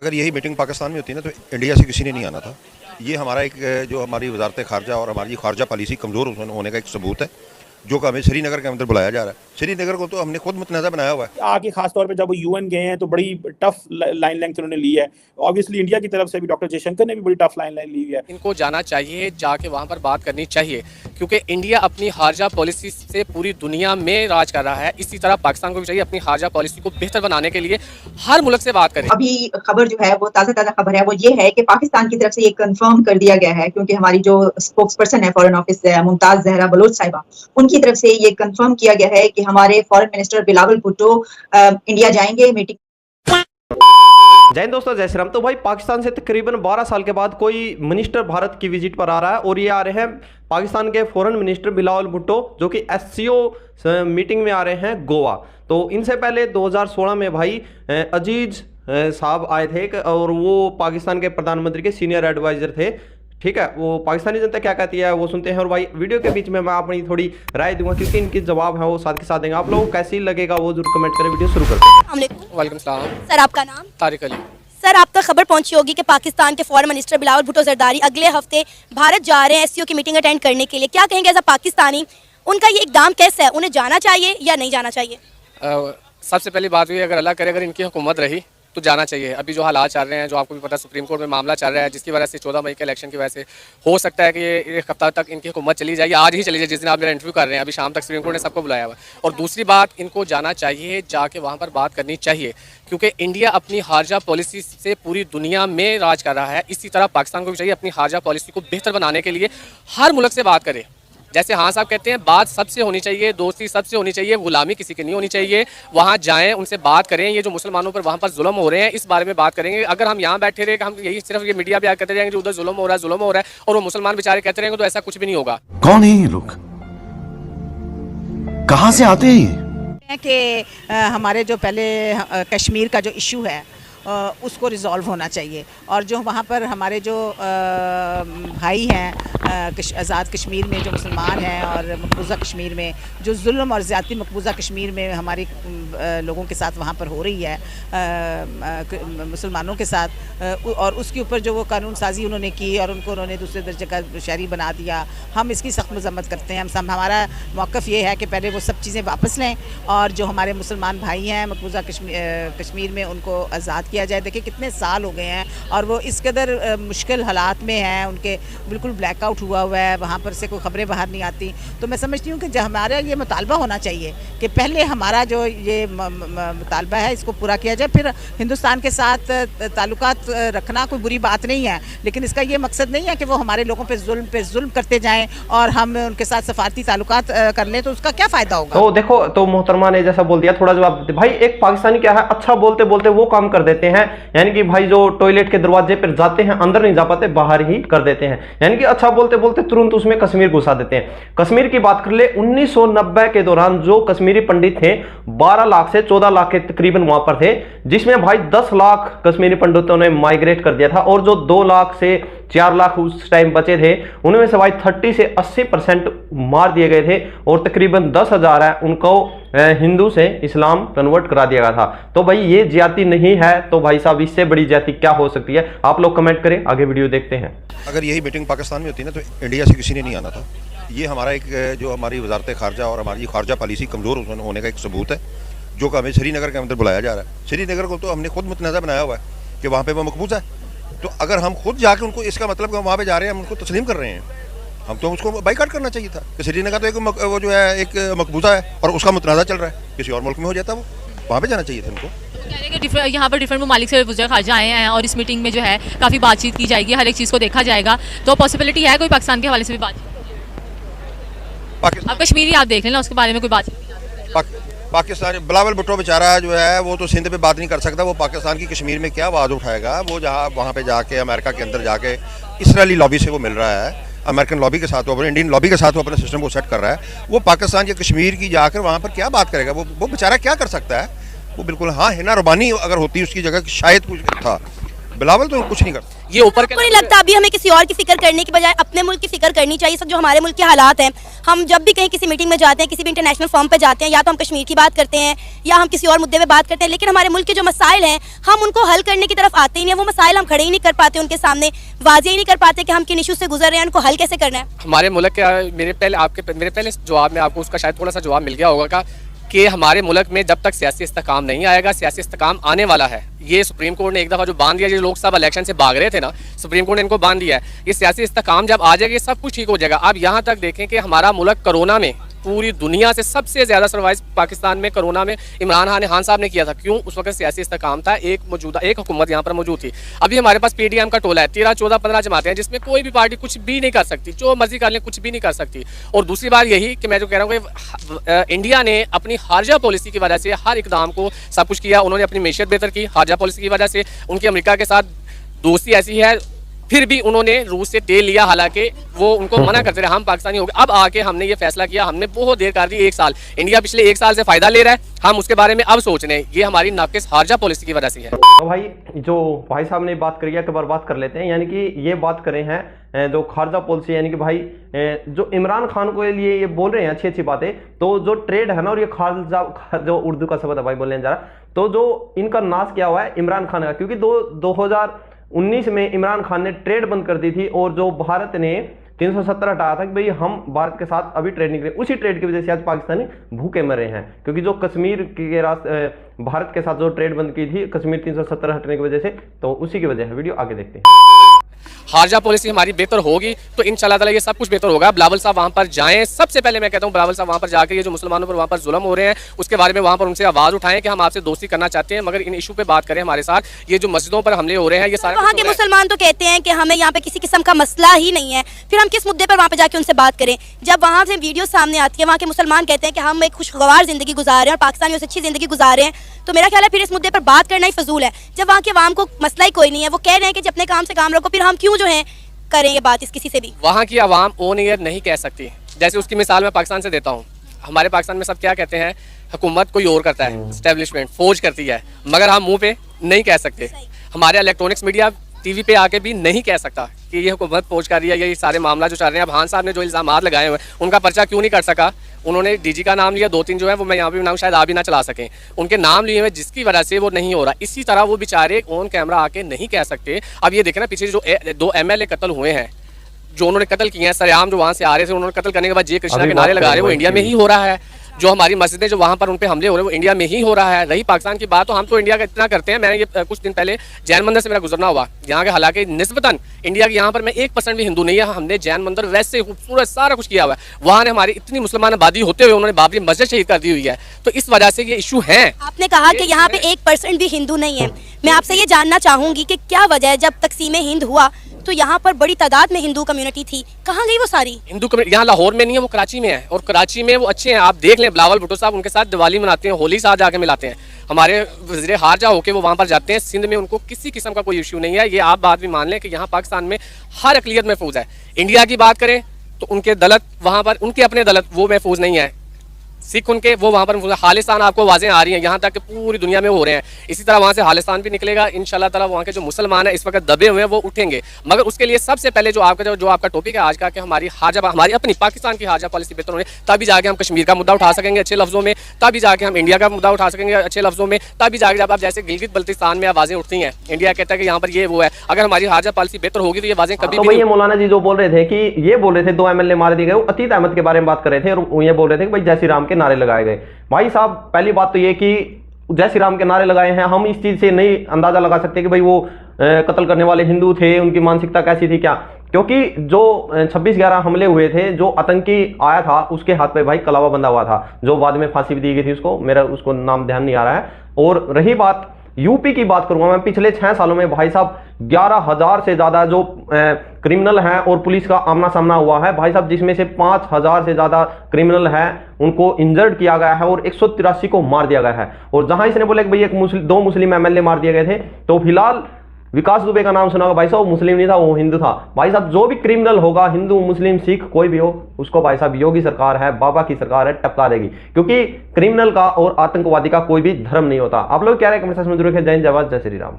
अगर यही मीटिंग पाकिस्तान में होती ना तो इंडिया से किसी ने नहीं आना था। ये हमारा एक जो हमारी वजारत खारजा और हमारी खारजा पॉलिसी कमज़ोर होने का एक सबूत है, जो कि हमें श्रीनगर के अंदर बुलाया जा रहा है। श्रीनगर को तो हमने खुद मुतनाज़ा बनाया हुआ है। आगे खास तौर पे जब वो यूएन गए हैं तो बड़ी टफ लाइन लेंथ उन्होंने ली है। ऑब्वियसली इंडिया की तरफ से भी डॉक्टर जयशंकर ने भी बड़ी टफ लाइन ली है। इनको जाना चाहिए, जाके वहाँ पर बात करनी चाहिए, क्योंकि इंडिया अपनी खारजा पॉलिसी से पूरी दुनिया में राज कर रहा है। इसी तरह पाकिस्तान को भी चाहिए अपनी खारजा पॉलिसी को बेहतर बनाने के लिए हर मुल्क से बात करें। अभी खबर जो है वो ताज़ा खबर है, वो ये है कि पाकिस्तान की तरफ से ये कंफर्म कर दिया गया है, क्योंकि हमारी जो स्पोक्स पर्सन है फॉरेन ऑफिस से मुमताज जहरा बलोच साहिबा, उनकी तरफ से ये कंफर्म किया गया है कि हमारे foreign minister Bilawal Bhutto India जाएंगे मीटिंग। जय हिंद दोस्तों, जय श्री राम। तो भाई पाकिस्तान से तकरीबन 12 साल के बाद कोई मिनिस्टर भारत की विजिट पर आ रहा है और ये आ रहे हैं पाकिस्तान के फॉरेन मिनिस्टर बिलावल भुट्टो, जो कि एससीओ मीटिंग में आ रहे हैं गोवा। तो इनसे पहले 2016 में भाई अजीज साहब आए थे और वो पाकिस्तान के प्रधानमंत्री के सीनियर एडवाइजर थे। ठीक है, वो पाकिस्तानी जनता क्या कहती है वो सुनते हैं। और भाई वीडियो के बीच में मैं अपनी थोड़ी राय दूंगा, क्योंकि इनके जवाब है वो साथ के साथ देंगे। आप लोगों को कैसी लगेगा वो जरूर कमेंट करें। वीडियो शुरू करते हैं। वालेकुम सलाम। सर आपका नाम? तारिक अली। सर आप तक खबर पहुंची होगी कि पाकिस्तान के फॉरेन मिनिस्टर बिलावल भुट्टो जरदारी अगले हफ्ते भारत जा रहे हैं एससीओ की मीटिंग अटेंड करने के लिए। क्या कहेंगे एज अ पाकिस्तानी, उनका ये इकदाम कैसा है? उन्हें जाना चाहिए या नहीं जाना चाहिए? सबसे पहली बात हुई, अगर अल्लाह करे अगर इनकी हुकूमत रही तो जाना चाहिए। अभी जो हालात चल रहे हैं, जो आपको भी पता, सुप्रीम कोर्ट में मामला चल रहा है, जिसकी वजह से 14 मई के इलेक्शन की वजह से हो सकता है कि ये एक हफ्ता तक इनकी हुकूमत चली जाए, आज ही चली जाए, जिस दिन आप मेरा इंटरव्यू कर रहे हैं। अभी शाम तक सुप्रीम कोर्ट ने सबको बुलाया हुआ है। और दूसरी बात, इनको जाना चाहिए, जाके वहाँ पर बात करनी चाहिए, क्योंकि इंडिया अपनी खारजा पॉलिसी से पूरी दुनिया में राज कर रहा है। इसी तरह पाकिस्तान को भी चाहिए अपनी खारजा पॉलिसी को बेहतर बनाने के लिए हर मुल्क से बात करे। जैसे हाँ साहब कहते हैं, बात सबसे होनी चाहिए, दोस्ती सबसे होनी चाहिए, गुलामी किसी की नहीं होनी चाहिए। वहाँ जाएं, उनसे बात करें। ये जो मुसलमानों पर वहाँ पर जुल्म हो रहे हैं, इस बारे में बात करेंगे। अगर हम यहाँ बैठे रहे, हम यही सिर्फ ये मीडिया पे कहते रहेंगे जो उधर जुल्म हो रहा है और वो मुसलमान बेचारे कहते रहेंगे, तो ऐसा कुछ भी नहीं होगा। कौन है ये लोग, कहाँ से आते हैं? कि हमारे जो पहले कश्मीर का जो इशू है उसको रिज़ॉल्व होना चाहिए, और जो वहाँ पर हमारे जो भाई हैं आज़ाद कश्मीर में जो मुसलमान हैं और मकबूजा कश्मीर में जो जुल्म और ज़्यादती मकबूजा कश्मीर में हमारे लोगों के साथ वहाँ पर हो रही है, मुसलमानों के साथ, और उसके ऊपर जो वो कानून साजी उन्होंने की और उन्होंने दूसरे दर्जे का शहरी बना दिया, हम इसकी सख्त मजम्मत करते हैं। हमारा मौक़िफ़ ये है कि पहले वो सब चीज़ें वापस लें और जो हमारे मुसलमान भाई हैं मकबूजा कश्मीर में उनको आज़ाद किया जाए। देखिए कितने साल हो गए हैं और वो इस कदर मुश्किल हालात में हैं, उनके बिल्कुल ब्लैकआउट हुआ हुआ है, वहाँ पर से कोई ख़बरें बाहर नहीं आती। तो मैं समझती हूँ कि जो हमारा ये मुतालबा होना चाहिए कि पहले हमारा जो ये मुतालबा है इसको पूरा किया जाए। फिर हिंदुस्तान के साथ ताल्लुकात रखना कोई बुरी बात नहीं है, लेकिन इसका ये मकसद नहीं है कि वो हमारे लोगों पे जुल्म करते जाएँ और हम उनके साथ सफारती ताल्लुकात कर लें, तो उसका क्या फ़ायदा होगा? तो देखो, तो मोहतरमा ने जैसा बोल दिया, थोड़ा जवाब भाई। एक पाकिस्तानी क्या है, अच्छा बोलते बोलते वो काम कर देते हैं, यानी कि भाई जो टॉयलेट के दरवाजे पर जाते हैं अंदर नहीं जा पाते, बाहर ही कर देते हैं। यानी कि अच्छा बोलते बोलते तुरंत उसमें कश्मीर घुसा देते हैं। कश्मीर की बात कर ले, 1990 के दौरान जो कश्मीरी पंडित थे 12 लाख से 14 लाख के तकरीबन वहां पर थे, जिसमें भाई 10 लाख कश्मीरी पंडितों ने माइग्रेट कर दिया था, और जो 2 लाख से 4 लाख उस टाइम बचे थे, उनमें से भाई 30 से 80% मार दिए गए थे, और तकरीबन 10,000 है उनको हिंदू से इस्लाम कन्वर्ट करा दिया गया था। तो भाई ये ज्यादती नहीं है, तो भाई साहब इससे बड़ी ज्यादती क्या हो सकती है? आप लोग कमेंट करें, आगे वीडियो देखते हैं। अगर यही मीटिंग पाकिस्तान में होती ना तो इंडिया से किसी ने नहीं आना था। ये हमारा एक जो हमारी वजारत खारजा और हमारी खारजा पॉलिसी कमज़ोर होने का एक सबूत है, जो कि हमें श्रीनगर के अंदर बुलाया जा रहा है। श्रीनगर को तो हमने खुद मुतनाज़ा बनाया हुआ है कि वहाँ पर वो मकबूजा है। तो अगर हम खुद जाके उनको, इसका मतलब कि हम वहाँ पर जा रहे हैं, हम उनको तस्लीम कर रहे हैं, हम तो उसको बाइकाट करना चाहिए था कि श्रीनगर तो एक वो जो है एक मकबूजा है और उसका मुतनाज़ा चल रहा है, किसी और मुल्क में हो जाता, वो वहाँ पे जाना चाहिए था उनको। कह रहे हैं कि यहाँ पर डिफरेंट ममालिक से वज़ीर ख़ारजा आए हैं और इस मीटिंग में जो है काफ़ी बातचीत की जाएगी, हर एक चीज़ को देखा जाएगा। तो पॉसिबिलिटी है कोई पाकिस्तान के हवाले से भी बातचीत? आप कश्मीरी आप देख लेना, उसके बारे में कोई बातचीत? पाकिस्तान बिलावल भुट्टो बेचारा जो है वो तो सिंध पे बात नहीं कर सकता, वो पाकिस्तान की कश्मीर में क्या आवाज़ उठाएगा? वो जहाँ वहाँ पे जाके अमेरिका के अंदर जाके इसराइली लॉबी से वो मिल रहा है, अमेरिकन लॉबी के साथ, वो अपने इंडियन लॉबी के साथ वो अपने सिस्टम को सेट कर रहा है। वो पाकिस्तान या कश्मीर की जाकर वहाँ पर क्या बात करेगा? वो बेचारा क्या कर सकता है? वो बिल्कुल, हाँ, हिना रुबानी अगर होती उसकी जगह शायद कुछ था, बिलावल तो कुछ नहीं करता। ये ऊपर आपको नहीं लगता अभी हमें किसी और की फिक्र करने की बजाय अपने मुल्क की फिक्र करनी चाहिए? सब जो हमारे मुल्क के हालात हैं, हम जब भी कहीं किसी मीटिंग में जाते हैं, किसी भी इंटरनेशनल फॉर्म पे जाते हैं, या तो हम कश्मीर की बात करते हैं या हम किसी और मुद्दे पे बात करते हैं, लेकिन हमारे मुल्क के जो मसाइल हैं हम उनको हल करने की तरफ आते ही नहीं। वो मसाइल हम खड़े ही नहीं कर पाते, उनके सामने वाज़ेह ही नहीं कर पाते कि हम किन इशू से गुजर रहे हैं, उनको हल कैसे करना है। हमारे मुल्क के मेरे पहले जवाब में आपको उसका शायद थोड़ा सा जवाब मिल गया होगा कि हमारे मुल्क में जब तक सियासी इस्तेकाम नहीं आएगा, सियासी इस्तेकाम आने वाला है। ये सुप्रीम कोर्ट ने एक दफ़ा जो बांध दिया, जो लोकसभा इलेक्शन से भाग रहे थे ना, सुप्रीम कोर्ट ने इनको बांध दिया है। ये सियासी इस्तेकाम जब आ जाएगा ये सब कुछ ठीक हो जाएगा। आप यहाँ तक देखें कि हमारा मुल्क कोरोना में पूरी दुनिया से सबसे ज़्यादा सर्वाइव पाकिस्तान में कोरोना में इमरान खान साहब ने किया था। क्यों? उस वक्त सियासी इस्तेकाम था, एक हुकूमत यहाँ पर मौजूद थी। अभी हमारे पास PDM का टोला है, 13, 14, 15 जमातें हैं, जिसमें कोई भी पार्टी कुछ भी नहीं कर सकती, जो मर्जी कर ले कुछ भी नहीं कर सकती। और दूसरी बात यही कि मैं जो कह रहा हूँ कि इंडिया ने अपनी खारजा पॉलिसी की वजह से हर इकदाम को सब कुछ किया। उन्होंने अपनी मैशियत बेहतर की खारजा पॉलिसी की वजह से। उनकी अमेरिका के साथ दोस्ती ऐसी है, फिर भी उन्होंने रूस से तेल लिया, हालांकि वो उनको मना करते रहे, हम पाकिस्तानी हो गए। अब आके हमने ये फैसला किया, हमने बहुत देर कर दी, 1 साल। इंडिया पिछले 1 साल से फायदा ले रहा है, हम उसके बारे में अब सोच रहे हैं। ये हमारी नाकिस खारजा पॉलिसी की वजह से है। तो भाई जो भाई साहब ने बात करी है, एक बार बात कर लेते हैं। यानी कि ये बात करें हैं जो खारजा पॉलिसी, यानी कि भाई जो इमरान खान को लिए ये बोल रहे हैं अच्छी अच्छी बातें, तो जो ट्रेड है ना, और ये खारजा जो उर्दू का शब्द है भाई बोलने जा रहा, तो जो इनका नाश किया हुआ है इमरान खान का, क्योंकि 2019 में इमरान खान ने ट्रेड बंद कर दी थी, और जो भारत ने 370 हटाया था कि भाई हम भारत के साथ अभी ट्रेड नहीं करें। उसी ट्रेड की वजह से आज पाकिस्तानी भूखे मरे हैं, क्योंकि जो कश्मीर के भारत के साथ जो ट्रेड बंद की थी कश्मीर 370 हटने की वजह से, तो उसी की वजह है। वीडियो आगे देखते हैं। खारजा पॉलिसी हमारी बेहतर होगी तो इंशाल्लाह ताला ये सब कुछ बेहतर होगा। बिलावल साहब वहाँ पर जाएं, सबसे पहले मैं कहता हूँ बिलावल साहब वहाँ पर जाकर ये जो मुसलमानों पर वहाँ पर जुल्म हो रहे हैं उसके बारे में वहाँ पर उनसे आवाज़ उठाएं कि हम आपसे दोस्ती करना चाहते हैं, मगर इन इशू पे बात करें हमारे साथ। ये जो मस्जिदों पर हमले हो रहे हैं ये सारे वहाँ के मुसलमान तो कहते हैं कि हमें यहाँ पे किसी किस्म का मसला ही नहीं है, फिर हम किस मुद्दे पर वहाँ पे जाके उनसे बात करें? जब वहाँ से वीडियो सामने आती है, वहाँ के मुसलमान कहते हैं कि हम एक खुशगवार जिंदगी गुजार रहे हैं और पाकिस्तानियों से अच्छी जिंदगी गुजार रहे हैं, तो मेरा ख्याल है फिर इस मुद्दे पर बात करना ही फजूल है। जब वहाँ के अवाम को मसला ही कोई नहीं है, वो कह रहे हैं कि अपने काम से काम रखो, फिर हम क्यों जो है करें ये बात इस किसी से भी? वहाँ की आवाम ऑन एयर नहीं कह सकती। जैसे उसकी मिसाल मैं पाकिस्तान से देता हूँ। हमारे पाकिस्तान में सब क्या कहते हैं, हुकूमत कोई और करता है, एस्टेब्लिशमेंट फौज करती है, मगर हम मुंह पे नहीं कह सकते। हमारे इलेक्ट्रॉनिक्स मीडिया टीवी पे आके भी नहीं कह सकता कि ये हुकूमत फौज कर रही है, ये सारे मामला जो चल रहे हैं। अब खान साहब ने जो इल्ज़ाम लगाए हुए हैं उनका पर्चा क्यों नहीं कर सका? उन्होंने DG का नाम लिया, 2-3 जो है वो मैं यहाँ पे नाम शायद आप भी ना चला सकें, उनके नाम लिए हुए, जिसकी वजह से वो नहीं हो रहा। इसी तरह वो बेचारे ऑन कैमरा आके नहीं कह सकते। अब ये देखें ना, पीछे जो 2 MLA कत्ल हुए हैं, जो उन्होंने कत्ल किए हैं सरेआम, जो वहाँ से आ रहे थे, उन्होंने कत्ल करने के बाद जय कृष्णा के नारे लगा रहे हैं, वो इंडिया में ही हो रहा है। जो हमारी मस्जिदें जो वहाँ पर उन पे हमले हो रहे हैं वो इंडिया में ही हो रहा है। रही पाकिस्तान की बात, तो हम तो इंडिया का इतना करते हैं। मैंने ये कुछ दिन पहले जैन मंदिर से मेरा गुजरना हुआ यहाँ के, हालांकि निस्बतन इंडिया के यहाँ पर मैं 1% भी हिंदू नहीं है। हमने जैन मंदिर वैसे खूबसूरत सारा कुछ किया हुआ है। वहाँ ने हमारी इतनी मुसलमान आबादी होते हुए उन्होंने बाबरी मस्जिद शहीद कर दी हुई है, तो इस वजह से ये इशू है। आपने कहा कि यहाँ पे 1% भी हिंदू नहीं है। मैं आपसे ये जानना चाहूंगी कि क्या वजह है, जब तकसीम हिंद हुआ तो यहाँ पर बड़ी तादाद में हिंदू कम्युनिटी थी, कहाँ गई वो सारी हिंदू कम्युनिटी? यहाँ लाहौर में नहीं है, वो कराची में है, और कराची में वो अच्छे हैं। आप देख लें, बिलावल भुट्टो साहब उनके साथ दिवाली मनाते हैं, होली साथ जाके मिलाते हैं। हमारे वज़ीर खारजा होके वो वहाँ पर जाते हैं। सिंध में उनको किसी किस्म का कोई इशू नहीं है। ये आप बात भी मान लें कि यहाँ पाकिस्तान में हर अक़लियत महफूज है। इंडिया की बात करें तो उनके दलत वहाँ पर, उनके अपने दलत वो महफूज नहीं है। सिख उनके वो वहाँ पर खालिस्तान आपको वाज़ें आ रही हैं, यहाँ तक कि पूरी दुनिया में हो रहे हैं। इसी तरह वहाँ से खालिस्तान भी निकलेगा इंशाल्लाह ताला। वहाँ के जो मुसलमान हैं इस वक्त दबे हुए हैं वो उठेंगे, मगर उसके लिए सबसे पहले जो आपका टॉपिक है आज का कि हमारी अपनी पाकिस्तान की खारजा पॉलिसी बेहतर होने, तभी जाके हम कश्मीर का मुद्दा उठा सकेंगे अच्छे लफ्ज़ों में, तभी जाके हम इंडिया का मुद्दा उठा सकेंगे अच्छे लफ्ज़ों में, तभी जाके जब आप जैसे गिलगित बल्तिस्तान में आवाज़ें उठती हैं, इंडिया कहता है कि यहाँ पर ये वो है। अगर हमारी खारजा पॉलिसी बेहतर होगी तो ये आवाज़ें कभी भी। मौलाना जी जो बोल रहे थे कि ये बोल रहे थे 2 MLA मारे दिए गए, वो अतीत अहमद के बारे में बात कर रहे थे, और ये बोल रहे थे कि भाई जय श्री राम के नारे लगाए गए। भाई साहब पहली बात तो ये कि जय श्री राम के नारे लगाए हैं, हम इस चीज से नहीं अंदाजा लगा सकते कि भाई वो कत्ल करने वाले हिंदू थे, उनकी मानसिकता कैसी थी क्या, क्योंकि जो 26/11 हमले हुए थे, जो आतंकी आया था उसके हाथ पे भाई कलावा बंधा हुआ था, जो बाद में फांसी भी दी गई थी उसको, मेरा उसको नाम ध्यान नहीं आ रहा है। और रही बात यूपी की बात करूंगा मैं, पिछले 6 सालों में भाई साहब 11,000 से ज्यादा जो क्रिमिनल हैं और पुलिस का आमना सामना हुआ है भाई साहब, जिसमें से 5,000 से ज्यादा क्रिमिनल हैं उनको इंजर्ड किया गया है और 183 को मार दिया गया है। और जहां इसने बोला कि भाई 2 मुस्लिम MLA मार दिए गए थे, तो फिलहाल विकास दुबे का नाम सुना होगा भाई साहब, वो मुस्लिम नहीं था, वो हिंदू था। भाई साहब जो भी क्रिमिनल होगा, हिंदू मुस्लिम सिख कोई भी हो, उसको भाई साहब योगी सरकार है, बाबा की सरकार है, टपका देगी, क्योंकि क्रिमिनल का और आतंकवादी का कोई भी धर्म नहीं होता। आप लोग क्या रहे कमेंट सेक्शन में जरूर लिखें। जय हिंद, जय भारत, जय श्री राम।